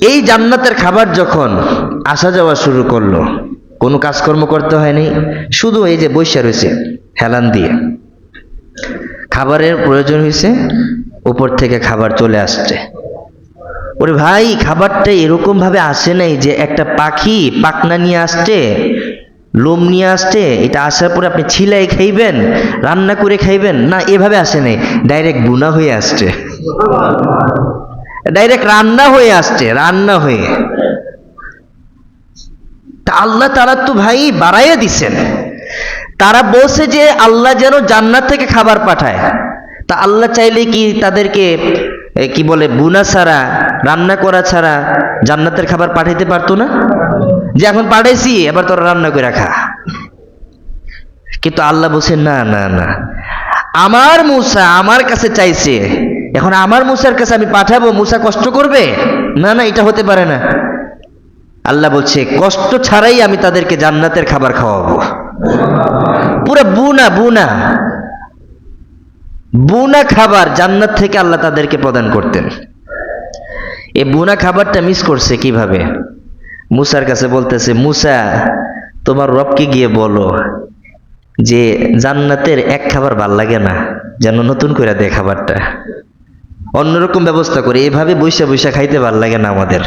এই জান্নাতের খাবার যখন আসা যাওয়া শুরু করলো, কোনো কাজকর্ম করতে হয়নি, শুধু এই যে বৈশা রয়েছে হেলান দিয়ে, খাবারের প্রয়োজন হয়েছে, উপর থেকে খাবার চলে আসছে। ওরে ভাই, খাবারটা এরকম ভাবে আসে নাই যে একটা পাখি পাখনা নিয়ে আসছে, লোম নিয়ে আসছে, এটা আসার পরে আপনি ছিলাই খাইবেন, রান্না করে খাইবেন, না, এভাবে আসে নাই, ডাইরেক্ট বুনা হয়ে আসছে, ডাইরেক্ট রান্না হয়ে আসছে, রান্না হয়ে। তা আল্লাহ তারা তো ভাই বাড়াইয়া দিছেন। তারা বলছে যে আল্লাহ যেন জান্নাত থেকে খাবার পাঠায়, তা আল্লাহ চাইলে কি তাদেরকে কি বলে বুনা ছাড়া, রান্না করা ছাড়া জান্নাতের খাবার পাঠাইতে পারতো না? যে এখন পাঠাইছি, এবার তোরা রান্না করে খা। কিন্তু আল্লাহ বলছে না না না, আমার মূসা আমার কাছে চাইছে, এখন আমার মূসার কাছে আমি পাঠাবো, মূসা কষ্ট করবে? না না, এটা হতে পারে না। আল্লাহ বলছে কষ্ট ছাড়াই আমি তাদেরকে জান্নাতের খাবার খাওয়াবো। পুরো বুনা বুনা বুনা খাবার জান্নাত থেকে আল্লাহ তাদেরকে প্রদান করতেন। এই বুনা খাবারটা মিস করছে কিভাবে? মূসার কাছে বলতেছে, মূসা তোমার রবকে গিয়ে বলো যে জান্নাতের এক খাবার ভাল লাগে না, যেন নতুন করে দেয় খাবারটা, অন্যরকম ব্যবস্থা করে, এভাবে বৈশা বৈশা খাইতে ভাল লাগে না আমাদের,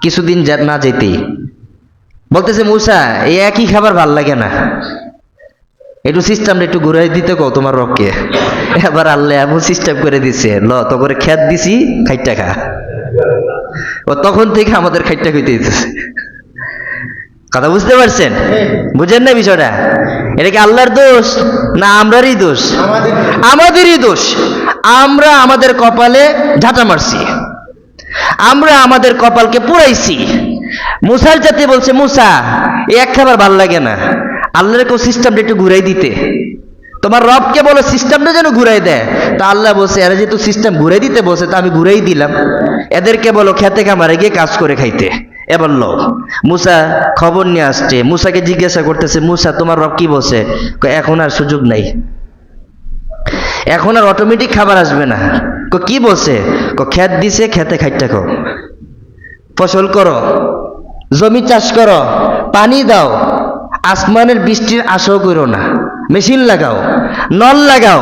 কিছুদিন না যেতেই বলতেছে মূসা এই একই খাবার ভাল লাগে না, একটু সিস্টেমটা একটু ঘুরাই দিতে কও তোমার রবকে। এবার আল্লাহ এমন সিস্টেম করে দিছে, ল তো করে খেত দিছি, খাইটা খা। ও তখন থেকে আমাদের খাইটা খাইতে দিতেছে। কথা বুঝতে পারছেন? বুঝেন না বিষয়টা? এটা কি আল্লাহর দোষ না আমরারই দোষ? আমাদেরই দোষ। আমরা আমাদের কপালে ঝাঁটা মারছি, আমরা আমাদের কপালকে পুরাইছি। মূসার জাতি বলছে মূসা এই এক খাবার ভাল লাগে না, আল্লাহর কেউ সিস্টেমটা একটু ঘুরাই দিতে, তোমার রবকে বলো সিস্টেমটা যেন ঘুরাই দেয়। তা আল্লাহ বলছে এরা যেহেতু সিস্টেম ঘুরাই দিতে বলছে, তা আমি ঘুরাই দিলাম, এদেরকে বলো খেতে খামারে গিয়ে কাজ করে খাইতে। এবার লো মূসা খবর নিয়ে আসছে, মূসাকে জিজ্ঞাসা করতেছে, মূসা তোমার রব কি বলছে? এখন আর সুযোগ নাই, এখন আর অটোমেটিক খাবার আসবে না। কি বলছে? খেত দিছে, খেতে খাইতে খাও, ফসল করো, জমি চাষ করো, পানি দাও, আসমানের বৃষ্টির আশাও করো না, মেশিন লাগাও, নল লাগাও,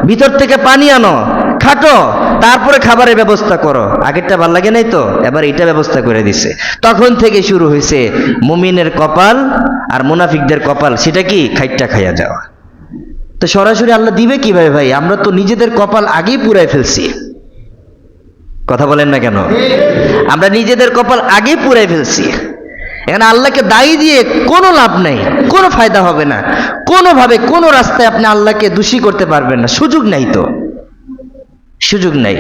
ভিতর থেকে পানি আনো, খাটো, তারপরে খাবারের ব্যবস্থা করো। আগেরটা ভাল লাগে নাই তো, এবার এটা ব্যবস্থা করে দিছে। তখন থেকে শুরু হয়েছে মুমিনের কপাল আর মুনাফিকদের কপাল, সেটা কি খাইটা খাইয়া যাওয়া। তো সরাসরি আল্লাহ দিবে কিভাবে ভাই? আমরা তো নিজেদের কপাল আগেই পুরাই ফেলছি। কথা বলেন না কেন? আমরা নিজেদের কপাল আগেই পুরাই ফেলছি। এখানে আল্লাহকে দায়ী দিয়ে কোনো লাভ নাই, কোনো ফায়দা হবে না, কোনোভাবে কোনো রাস্তায় আপনি আল্লাহকে দোষী করতে পারবেন না, সুযোগ নাই, তো সুযোগ নাই।